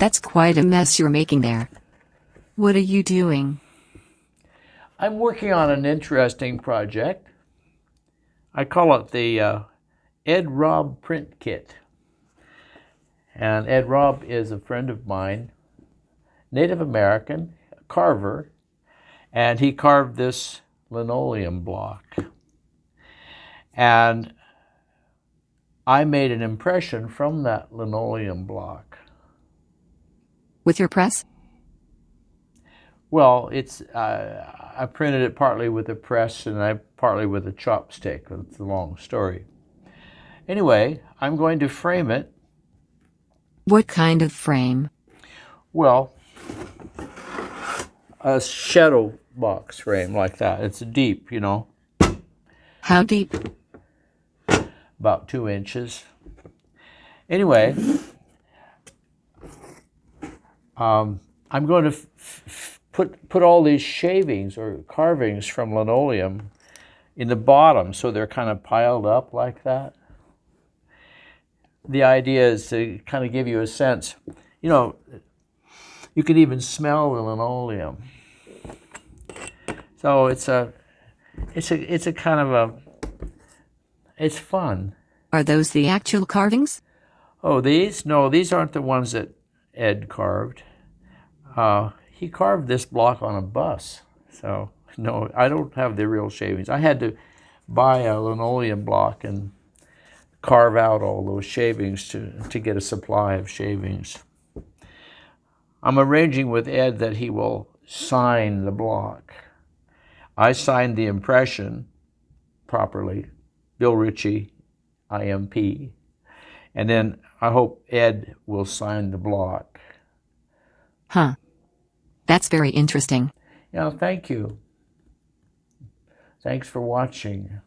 That's quite a mess you're making there. What are you doing? I'm working on an interesting project. I call it the Ed Raub print kit. And Ed Raub is a friend of mine, Native American, a carver, and he carved this linoleum block. And I made an impression from that linoleum block. With your press? Well, I printed it partly with a press and partly with a chopstick. It's a long story. Anyway, I'm going to frame it. What kind of frame? Well, a shadow box frame like that. It's deep, you know. How deep? About 2 inches. Anyway, I'm going to put all these shavings or carvings from linoleum in the bottom so they're kind of piled up like that. The idea is to kind of give you a sense, you know, you can even smell the linoleum. So it's a kind of it's fun. Are those the actual carvings? Oh, these? No, these aren't the ones that Ed carved. He carved this block on a bus. So, no, I don't have the real shavings. I had to buy a linoleum block and carve out all those shavings to get a supply of shavings. I'm arranging with Ed that he will sign the block. I signed the impression properly, Bill Ritchie, IMP, and then I hope Ed will sign the block. Huh. That's very interesting. Yeah, thank you. Thanks for watching.